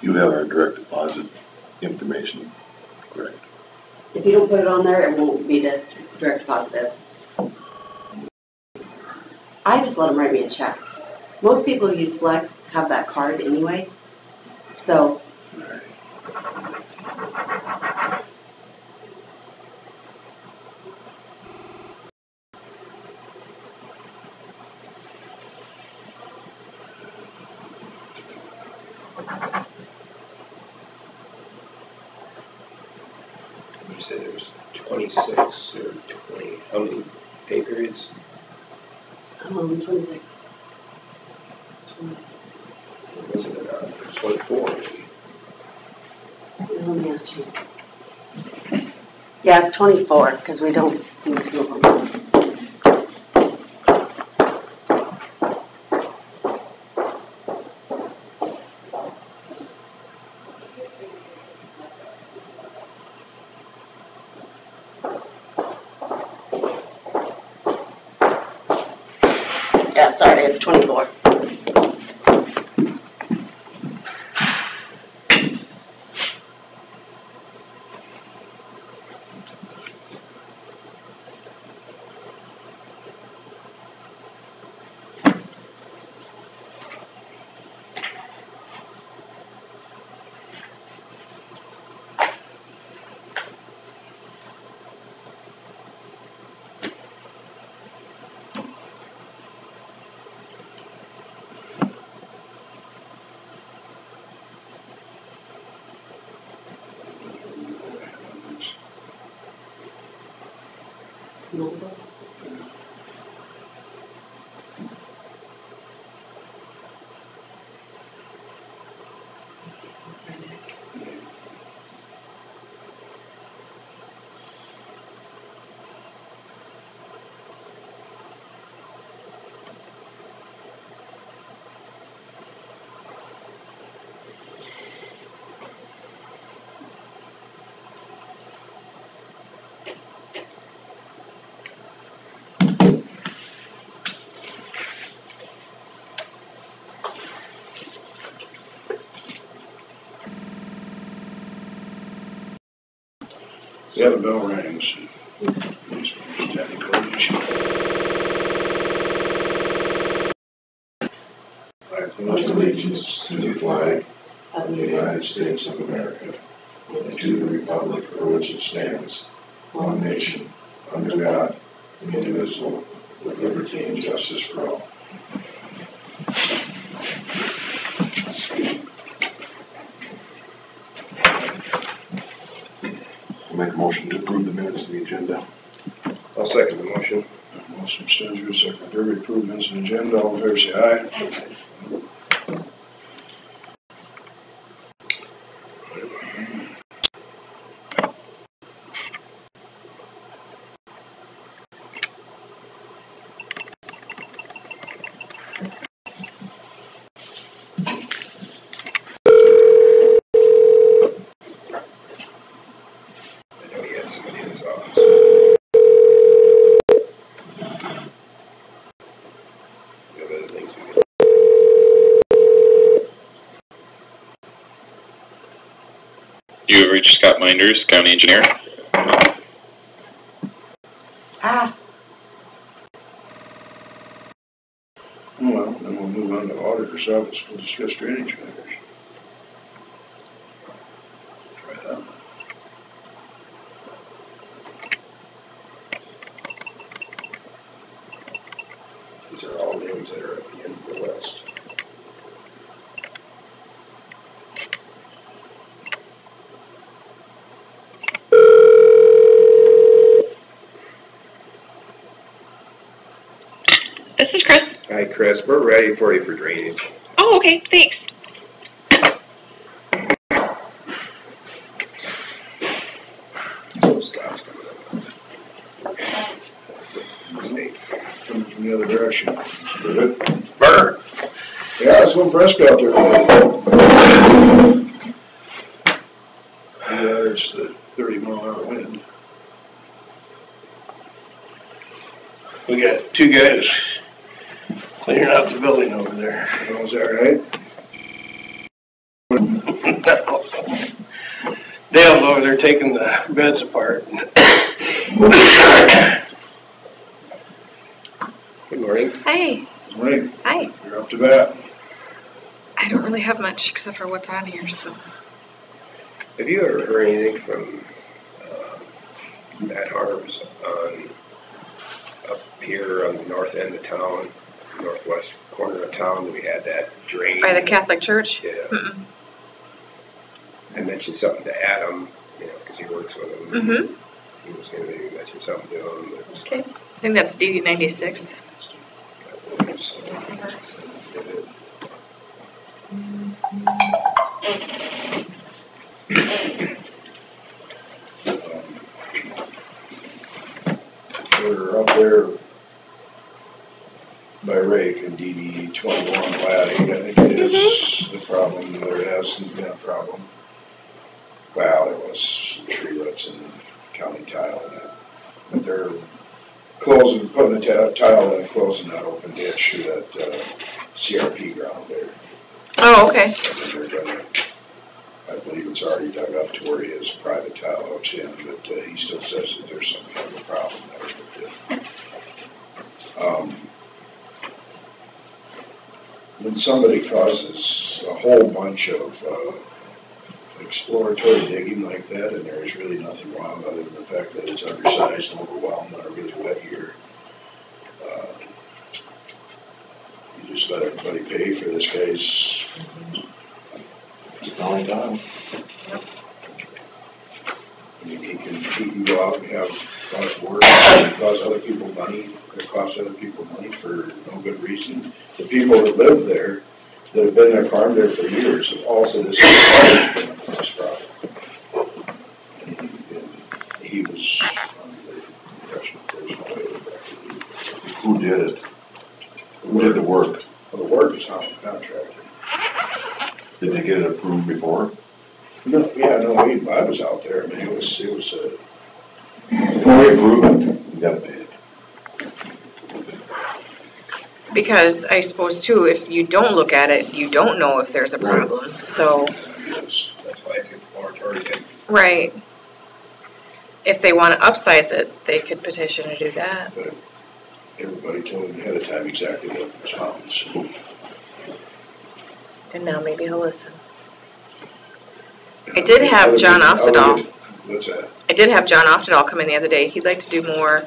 You have our direct deposit information, correct? If you don't put it on there, it won't be direct deposited. I just let them write me a check. Most people who use Flex have that card anyway, so. Right. You said there was 26 or 20, how many pay periods? 26. 20. Wasn't it 24 maybe? Let me ask you. Yeah, it's 24 because we don't do 2 of them. Yeah, sorry, it's 24. Mobile. Yeah, the bell rings. I pledge allegiance to the flag of the United States of America and to the republic for which it stands, one nation, under God, indivisible, with liberty and justice for all. I'll make a motion to approve the minutes of the agenda. I'll second the motion. Motion Sandra, second Derby, approve minutes of the agenda. All in favor, say aye. I know he had somebody in his office. We have other things we can. You have reached Scott Minders, County Engineer. Well, then we'll move on to auditor's office. We'll discuss drainage matters. Try that one. These are all names that are at the end of the list. This is Chris. Hi, Chris. We're ready for you for drainage. Oh, okay, thanks. So Scott's coming up. State. Coming from the other direction. Good. Bird. Yeah, that's what Prescott out there. Yeah, there's the 30-mile-an-hour wind. We got 2 guys cleaning out the building over there. Oh, is that right? they're taking the beds apart. Good morning. Hey. Right, Hi. you're up to bat. I don't really have much except for what's on here, so. Have you ever heard anything from Matt Harms on up here on the north end of town, northwest corner of town? We had that drain. By the Catholic Church? Yeah. Mm-mm. I mentioned something to Adam, because he works with him. Mm-hmm. He was going to maybe mention something to him. Okay. I think that's DD 96. We're up there by Rake and DD 21 Laddie, I think it is the problem, there hasn't been a problem. Well, there was some tree roots and county tile in it, but they're closing, putting a tile in, closing that open ditch to that CRP ground there. Oh, okay. And they're gonna, I believe it's already dug up to where his private tile hooks in, but he still says that there's some kind of a problem there. But, when somebody causes a whole bunch of exploratory digging like that, and there's really nothing wrong other than the fact that it's undersized and overwhelmed on a really wet year, you just let everybody pay for this guy's county time. I mean, he can go out and have cause work, and cause other people money, or cost other people money for no good reason. The people that live there, that have been there, farmed there for years, have also this problem. And he was under the impression that there's no way that Who did it? Who did the work? well, the work is not the contractor. Did they get it approved before? No, yeah, no, I was out there. I mean, it was Before we approve it, we gotta pay it. Because I suppose too, if you don't look at it, you don't know if there's a problem, so. That's why it's exploratory digging. Right. If they want to upsize it, they could petition to do that. but everybody told him ahead of time exactly what was found, so. And now maybe he'll listen. I did have John Oftedal. What's that? I did have John Oftedal come in the other day. He'd like to do more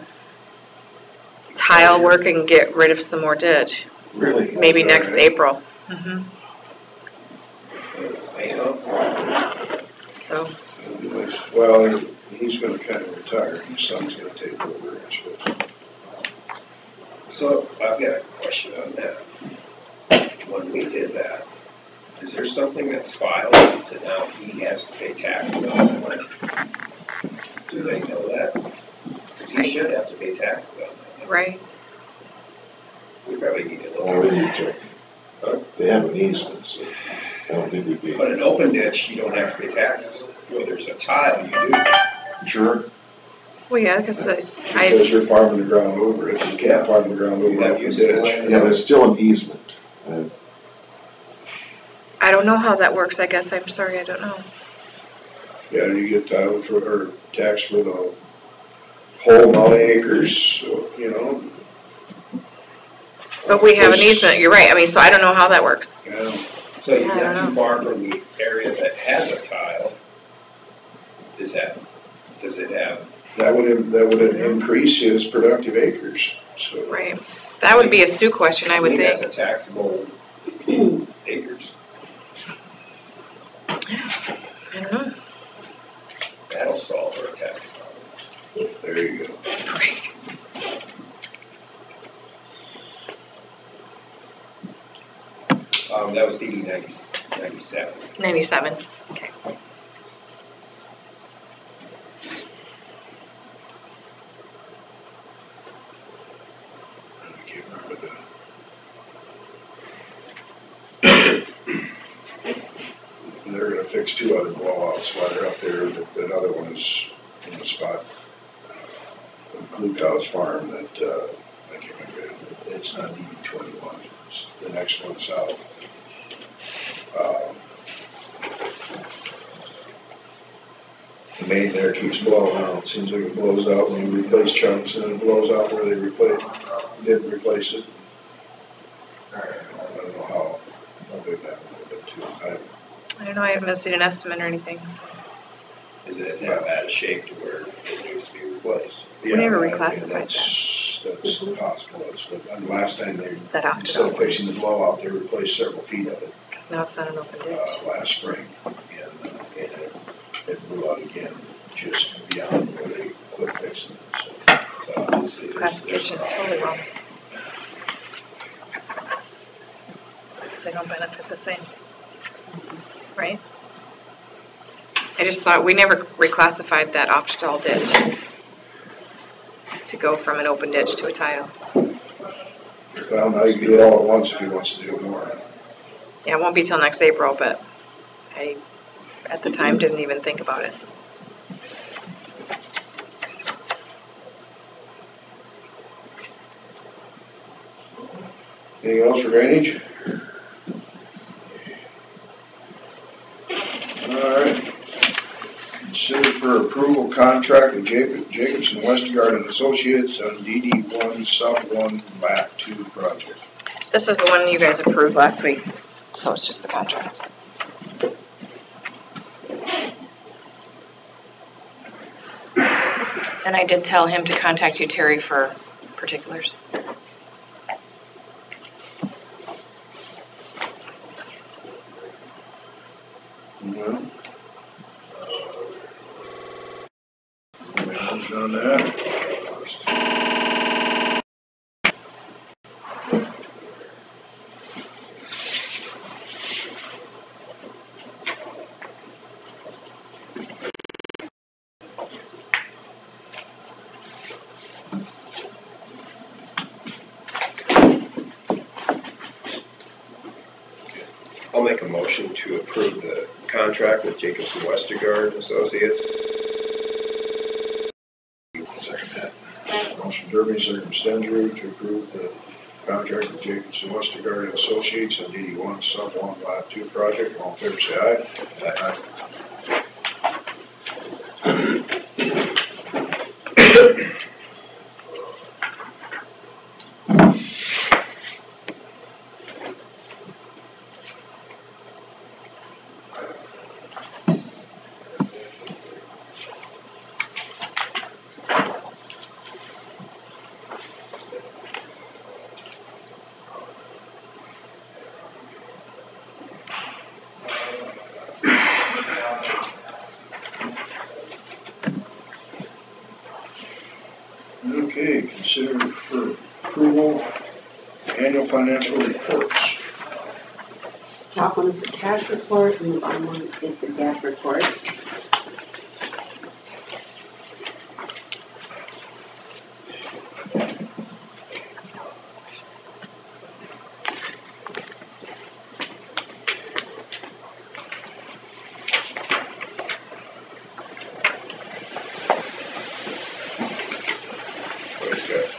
tile work and get rid of some more ditch. Really? Maybe next April. Mm-hmm. So. Well, he's gonna kind of retire, his son's gonna take over, I suppose. So I've got a question on that. When we did that, is there something that's filed that now he has to pay taxes on that? Do they know that? Because he should have to pay taxes on that. Right. We probably need to look Well, we at need that. to check. They have an easement, so I don't think we'd be. But an open ditch, you don't have to pay taxes. Where there's a tile, you do. Sure. Well, yeah, because Because you're farming the ground over it, you can't farm the ground over Yeah, it, you you said ditch. land. Yeah, but it's still an easement. I don't know how that works, I guess. I'm sorry, I don't know. Yeah, you get title for, or tax for the whole amount of acres, so, you know. But we have an easement, you're right. I mean, so I don't know how that works. Yeah, So you I get don't too far from the area that has a tile, does it have? that would increase his productive acres, so. Right. That would be a Stu question, I would think. That's a taxable acres. I don't know. That'll solve our tax problem. There you go. Right. That was DD 97. 97. Okay. I can't remember they're gonna fix two other blowouts while they're up there, that other one is in the spot. Blue Cow's farm that, I can't remember, it's not DB 21, it's the next one south. And main there keeps blowing out. Seems like it blows out when you replace chunks, and it blows out where they didn't replace it. I don't know how big that would have been too. I don't know, I haven't seen an estimate or anything, so. Is it in that bad shape to where it needs to be replaced? We never Yeah, reclassified that's possible. And last time That opted instead of out. fixing the blowout, they replaced several feet of it, Because now it's not an open ditch. last spring. And it blew out again, just beyond where they quit fixing it, so obviously there's. Classification is totally wrong. Because they don't benefit the same. Right? I just thought, we never reclassified that Optical ditch to go from an open ditch to a tile. Well, now you can do it all at once if he wants to do more. Yeah, it won't be till next April, but I, at the time, didn't even think about it. Anything else for drainage? All right. Consider for approval contract with Jacobson Westergaard and Associates on DD1 Sub 1 Lap 2 project. This is the one you guys approved last week, so it's just the contract. And I did tell him to contact you, Terry, for particulars. Well, motion on that. I'll make a motion to approve the contract with Jacobson Westergaard Associates. Second that. Motion Derby, second Stendrew to approve the contract with Jacobson Westergaard and Associates on DD1 Sub 1 Lap 2 project. All in favor, say aye. Aye. Okay, consider for approval annual financial reports. Top one is the cash report, and the bottom one is the gap report. What is that?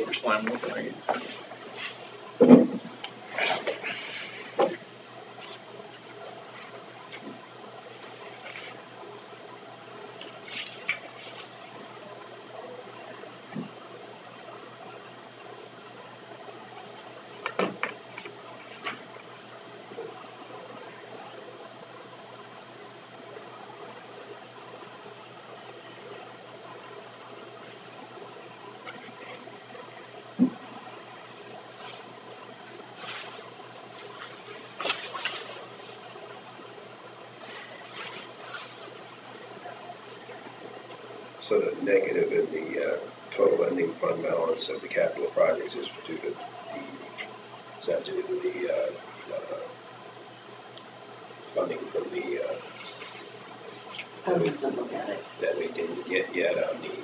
Which one I'm looking at? So the negative in the total ending fund balance of the capital projects is due to is that due to the funding from the I would have to look at it. that we didn't get yet on the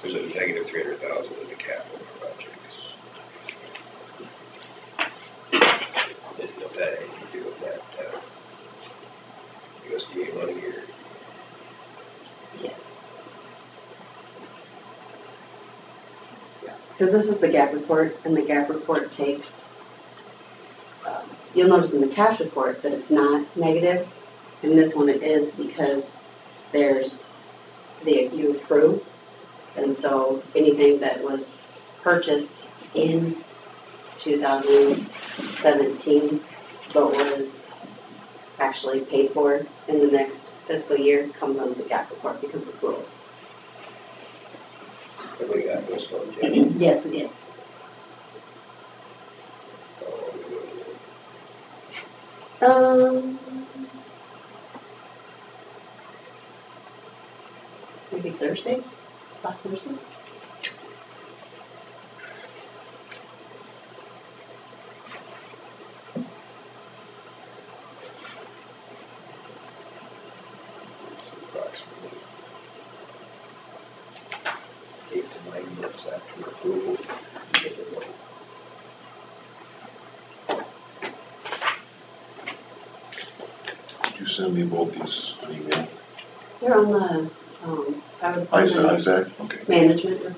there's a negative 300,000 in the capital projects. Didn't know if that had anything to do with that USDA money or Yes. Because this is the gap report, and the gap report takes, you'll notice in the cash report that it's not negative, and this one it is because you accrue, and so anything that was purchased in 2017 but was actually paid for in the next fiscal year comes under the gap report because of accruals. have we got this one yet? Yes, we did. Maybe Thursday? Last Thursday? Approximately 8 to 9 months after approval. Get the money. Did you send me both these an email? They're on the, I would put them in Isaac, okay. management.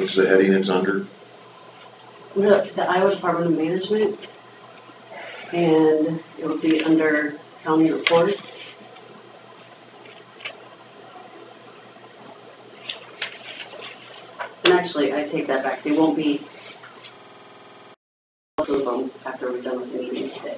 What's the heading it's under? The Iowa Department of Management, and it will be under county reports. And actually, I take that back. They won't be approve them after we're done with the meeting today.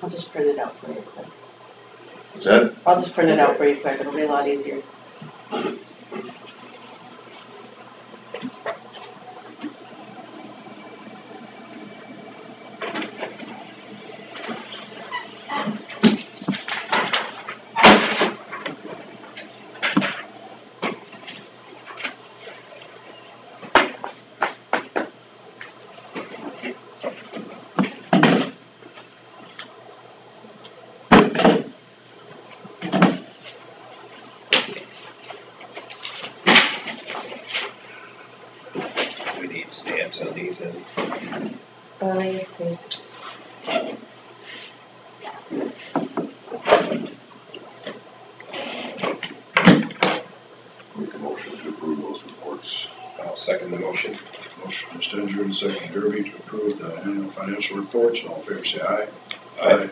I'll just print it out for you quick. Is that, I'll just print it out for you quick, it'll be a lot easier. We need stamps on these and Yes, please. make a motion to approve those reports? I'll second the motion. Motion from Stenger and second Derby to approve the annual financial reports. All in favor, say aye. Aye.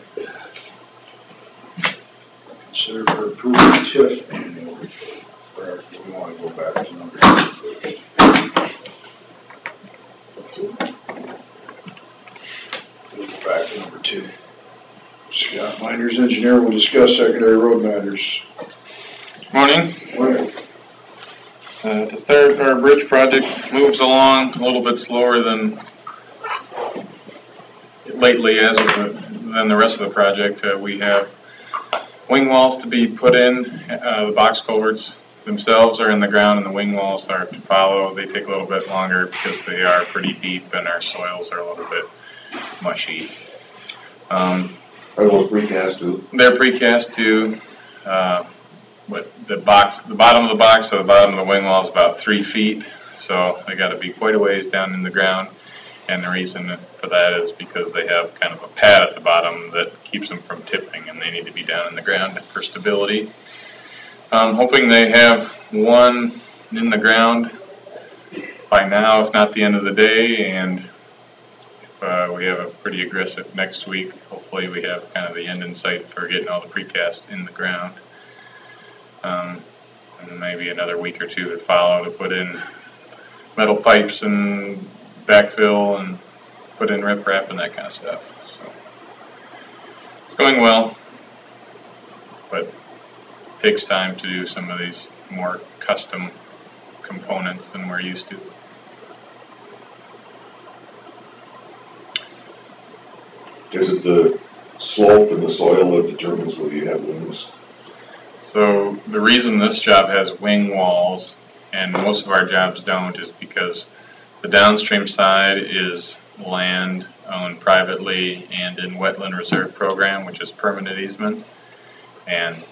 Consider for approval TIF annual report. Or we want to go back to number 2 first. We'll go back to number 2. Scott Miners, engineer, will discuss secondary road matters. Morning. Morning. To start, our bridge project moves along a little bit slower than lately than the rest of the project. We have wing walls to be put in. The box culverts themselves are in the ground and the wing walls are to follow. They take a little bit longer because they are pretty deep and our soils are a little bit mushy. Are those precast too? They're precast too. But the bottom of the box to the bottom of the wing wall is about 3 feet, so they got to be quite a ways down in the ground. And the reason for that is because they have kind of a pad at the bottom that keeps them from tipping, and they need to be down in the ground for stability. I'm hoping they have one in the ground by now, if not the end of the day, and if we have a pretty aggressive next week, hopefully we have kind of the end in sight for getting all the precast in the ground. And maybe another week or two to follow to put in metal pipes and backfill and put in riprap and that kind of stuff. So it's going well, but it takes time to do some of these more custom components than we're used to. Is it the slope and the soil that determines whether you have wings? So the reason this job has wing walls and most of our jobs don't is because the downstream side is land owned privately and in wetland reserve program, which is permanent easement, and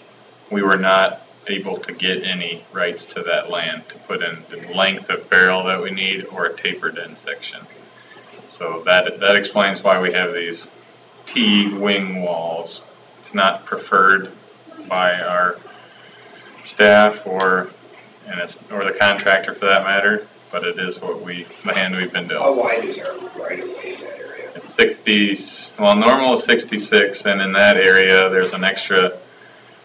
we were not able to get any rights to that land to put in the length of barrel that we need or a tapered end section. So that explains why we have these T wing walls. It's not preferred by our staff or the contractor for that matter, but it is the hand we've been How dealt. wide is our right of way in that area? It's 60, well, normal is 66, and in that area there's an extra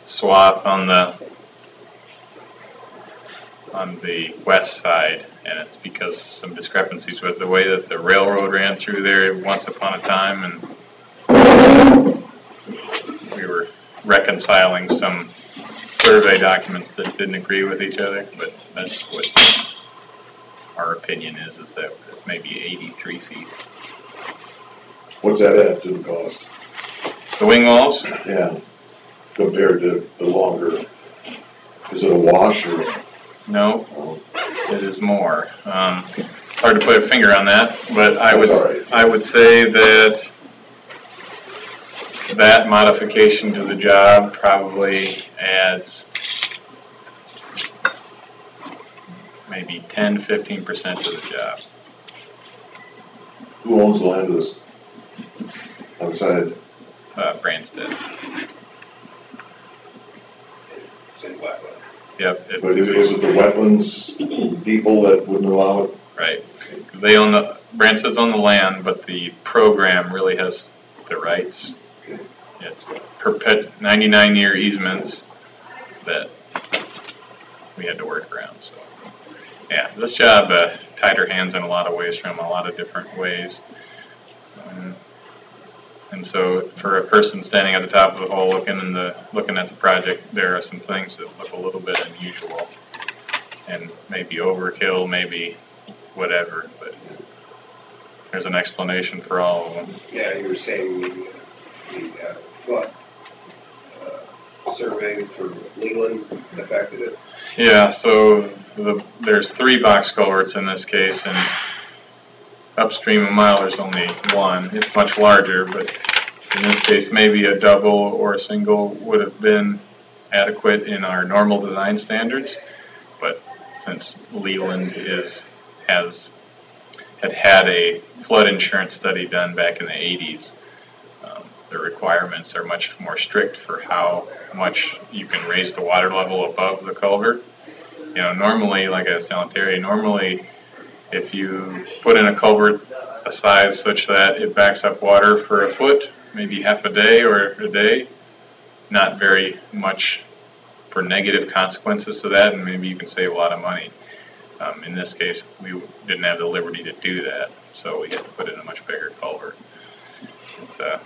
swath on the west side, and it's because some discrepancies with the way that the railroad ran through there once upon a time, and we were reconciling some survey documents that didn't agree with each other, but that's what our opinion is that it's maybe 83 feet. What's that add to the cost? The wing walls? Yeah, compared to the longer, is it a wash or? No, it is more. It's hard to put a finger on that, but I would say that modification to the job probably adds maybe 10-15% to the job. Who owns the land of this outside? Branstead. It's in wetland. Yep. But is it the wetlands people that wouldn't allow it? Right. They own Bransted's on the land, but the program really has the rights. It's 99-year easements that we had to work around. So, yeah, this job tied our hands in a lot of ways from a lot of different ways. And so for a person standing at the top of the hole looking at the project, there are some things that look a little bit unusual and maybe overkill, maybe whatever, but there's an explanation for all of them. Yeah, you were saying the survey for Leland affected it? Yeah, so there's 3 box culverts in this case, and upstream a mile there's only 1. It's much larger, but in this case maybe a double or a single would have been adequate in our normal design standards. But since Leland had a flood insurance study done back in the 80s, the requirements are much more strict for how much you can raise the water level above the culvert. You know, normally, like I was telling Terry, normally if you put in a culvert a size such that it backs up water for a foot, maybe half a day or a day, not very much for negative consequences to that, and maybe you can save a lot of money. In this case, we didn't have the liberty to do that, so we had to put in a much bigger culvert. It's a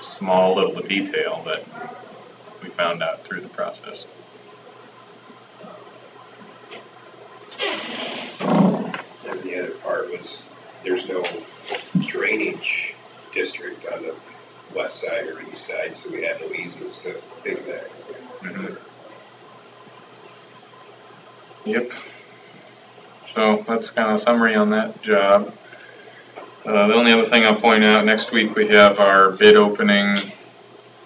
small little detail that we found out through the process. And the other part was there's no drainage district on the west side or east side, so we had no easements to piggyback. Mm-hmm. Yep. So that's kind of a summary on that job. The only other thing I'll point out, next week we have our bid opening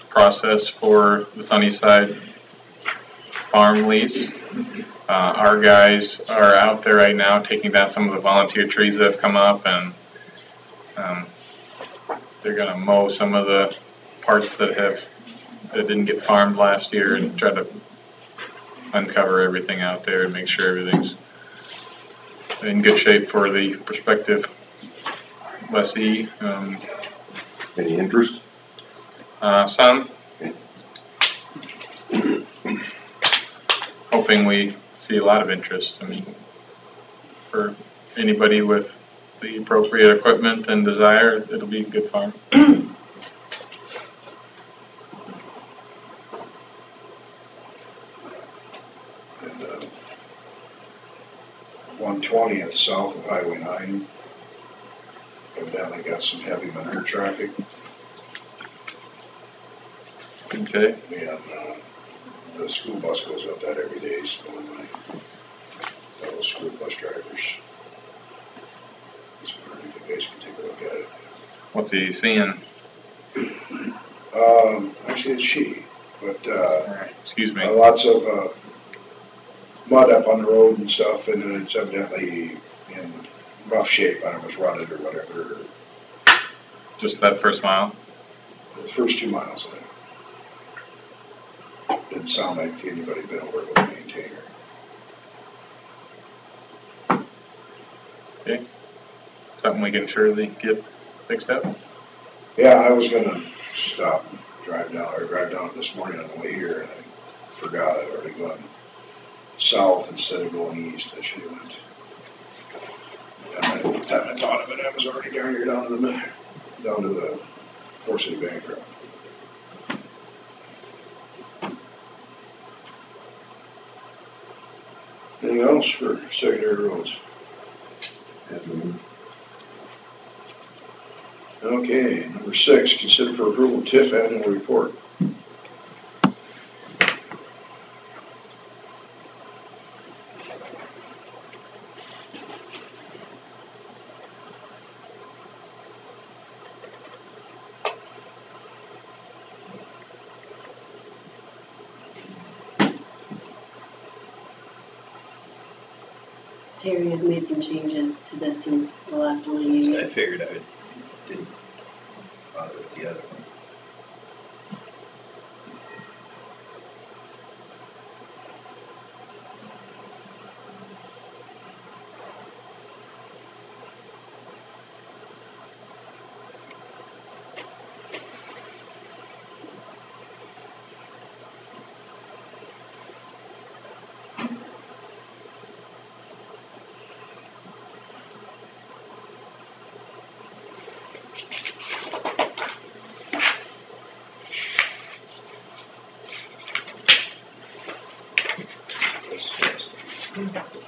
process for the Sunnyside farm lease. Our guys are out there right now taking down some of the volunteer trees that have come up, and they're going to mow some of the parts that didn't get farmed last year and try to uncover everything out there and make sure everything's in good shape for the prospective lessee. Any interest? Some. Hoping we see a lot of interest. I mean, for anybody with the appropriate equipment and desire, it'll be a good farm. And 120th south of Highway 9, evidently got some heavy manure traffic. Okay. And the school bus goes up that every day, so my fellow school bus drivers, just wondering if you guys can take a look at it. What's he seeing? Actually it's she, but Excuse me. lots of mud up on the road and stuff, and then it's evidently in rough shape. I don't know if it's rutted or whatever. Just that first mile? The first 2 miles of it. Didn't sound like anybody been over with a maintainer. Okay. Something we can surely get fixed up? Yeah, I was gonna stop and drive down this morning on the way here, and I forgot I'd already gone south instead of going east. I should have went. And by the time I thought of it, I was already down here down to the Fort City Bank Road. Anything else for secondary roads? Okay, number 6, consider for approval TIF annual report. Terry has made some changes to this since the last one I gave you. I figured I didn't bother with the other one. That's all.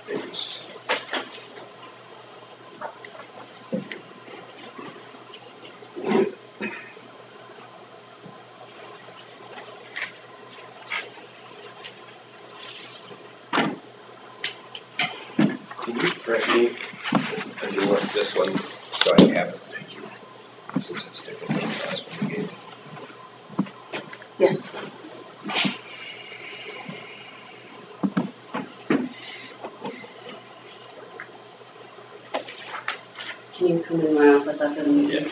Thanks. Can you print me a new one, this one, so I have it? Thank you. Since it's different than the last one you gave. Yes. Can you come in my office after the meeting?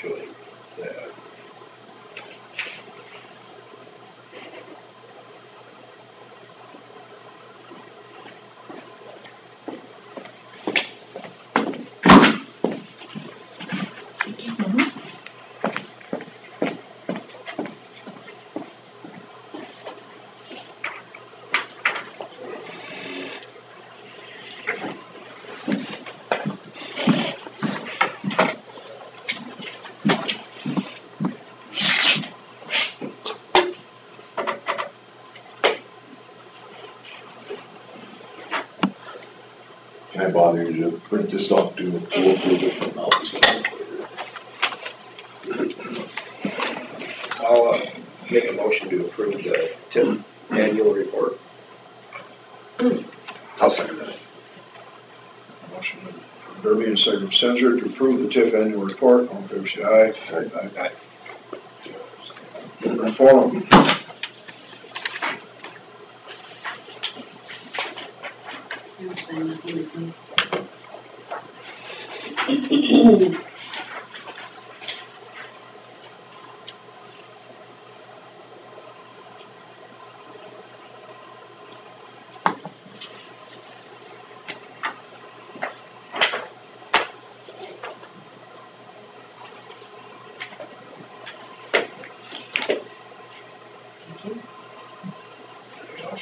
Showing that. Can I bother you to print this off, do a full approval? I'll just get it later. I'll make a motion to approve the TIP annual report. I'll second that. Motion from Derby and second from Censor to approve the TIF annual report. All in favor, say aye. Aye. Open forum. I'll sign that one, please.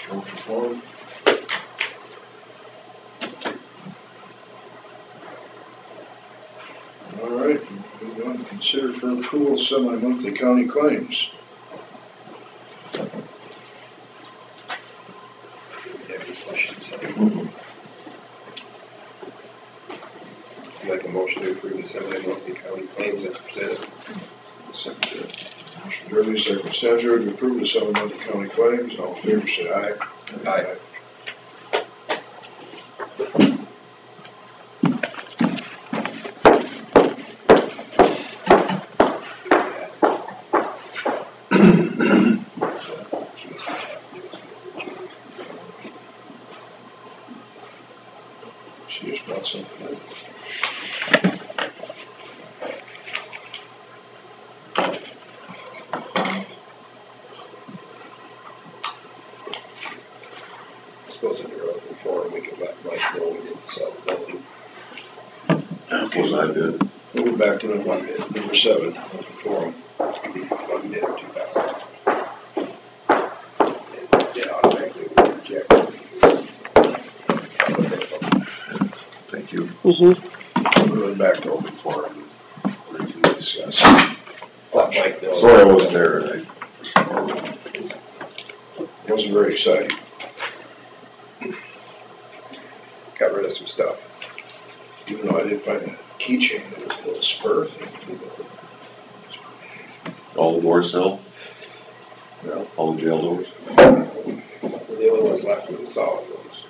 Open forum. All right, move on to consider for approval semi-monthly county claims. Any questions? Make a motion to approve the semi-monthly county claims as presented. Second. Motion Durley, second Stanzer, to approve the semi-monthly county claims. All in favor, say aye. Aye. She just brought something in. I suppose if you're open for it, we can let Mike know we didn't sell the building. Was I did. Moving back to number 7, open forum. 1 bid of 2,000. And it automatically will reject. Thank you. Moving back to open forum. Briefly discuss. Let Mike know. Sorry I wasn't there tonight. Wasn't very exciting. Got rid of some stuff. Even though I did find a keychain that was a little spur thing. All the doors still? Yeah. All the jail doors? The only ones left were the solid ones.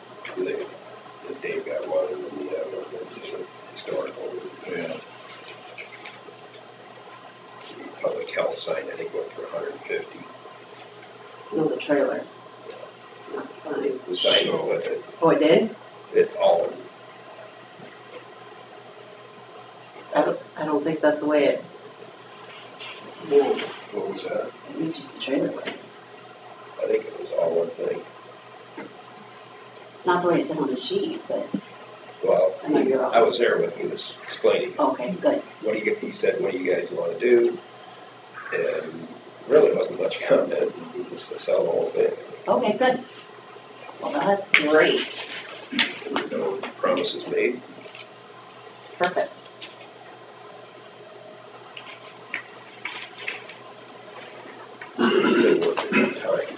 That Dave got one, and then the other one was just a historical. Yeah. Public health sign, I think, went for 150. No, the trailer. That's fine. The sign So- with it, Oh, it did? it all, I don't think that's the way it went. What was that? Maybe just the trailer way. I think it was all one thing. It's not the way it said on the sheet, but, Well, I know you're wrong. I was there when he was explaining okay, good. what do you, he said, what do you guys want to do? And really wasn't much comment, he just to sell the whole thing. Okay, good. Well, that's great. No promises made. Perfect. Everything worked at one time.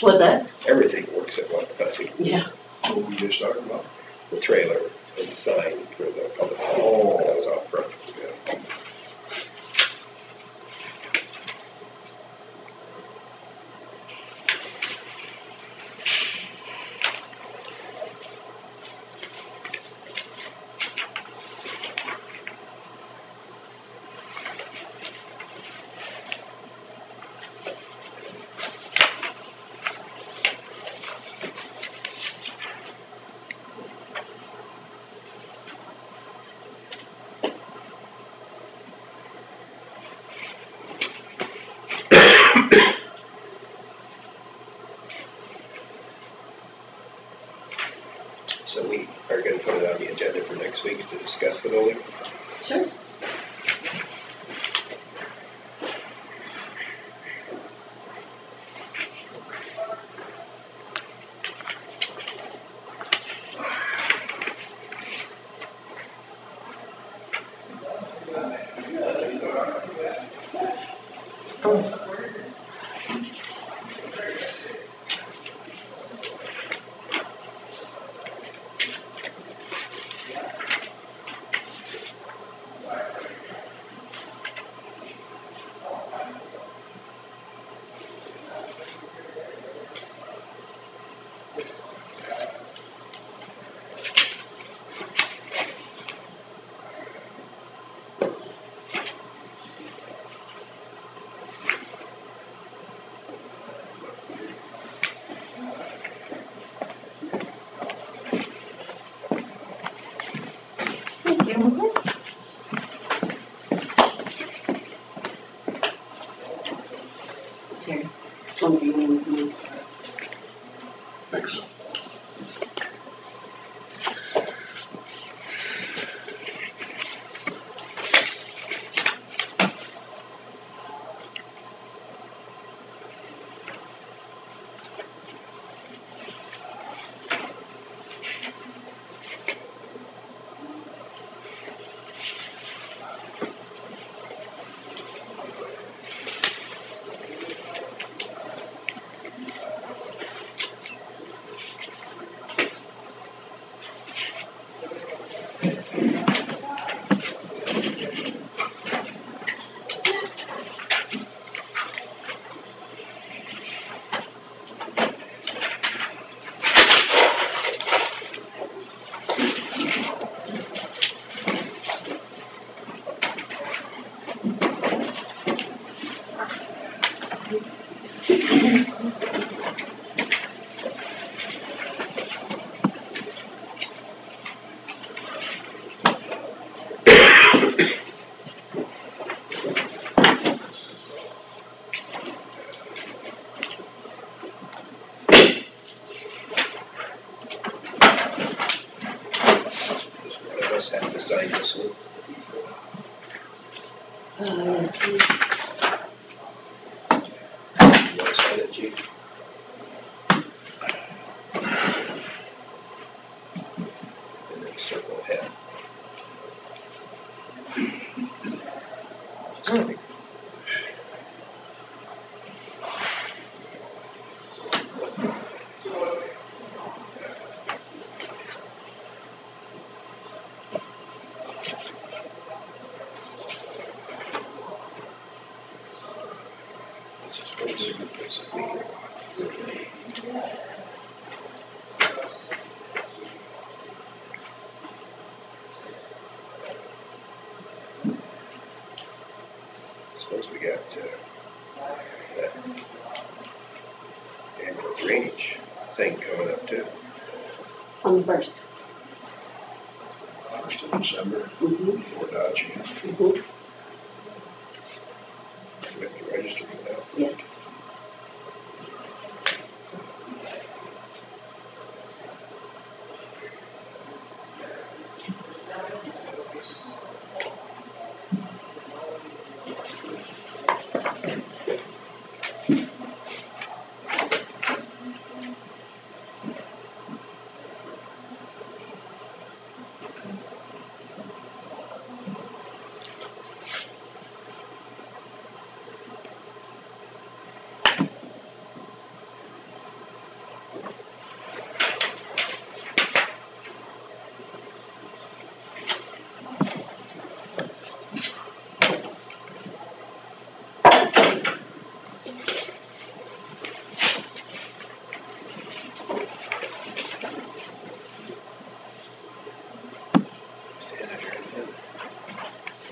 What's that? Everything works at one time. Yeah. What we just talked about? The trailer and the sign for the public health, Oh. that was out front. Yeah. So we are gonna put it on the agenda for next week to discuss the building. Sure. Thank you. Terry, it's one of you and me. Thanks. drainage thing coming up too. On the first. First of December, Mm-hmm. before Dodge. Mm-hmm. We have to register for that. Yes.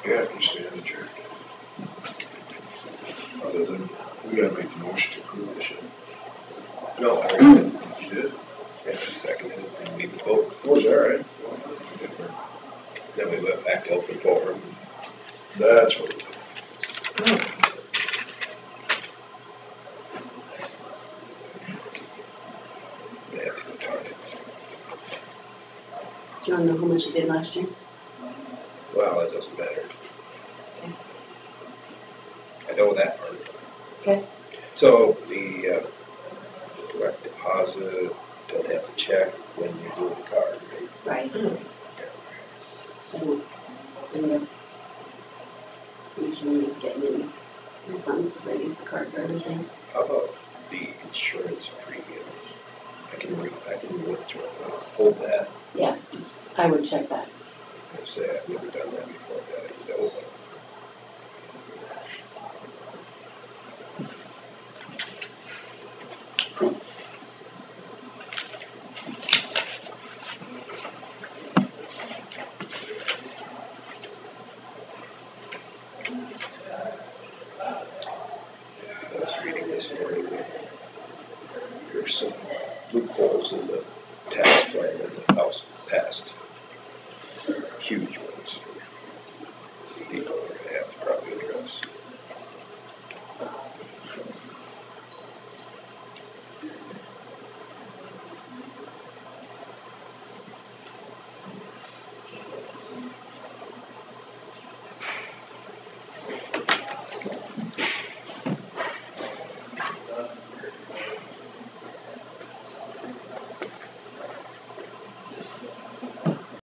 Yeah, if you stand adjourned. Other than, we gotta make the motion to approve this shit. No, I already did. You did? Yeah, seconded, and we vote. Was that right? Then we went back to open forum. That's what it was. They have to go target. Do you want to know how much you did last year? Well, it doesn't matter. I know that part. Okay. So the direct deposit, don't have to check when you do the card, right? Right. I don't end up usually getting any refunds because I use the card for everything. How about the insurance premiums? I can withdraw, hold that. Yeah, I would check that. I say I've never done that before, that I know. I was reading this morning that there's some loopholes in the tax plan that the House passed. Huge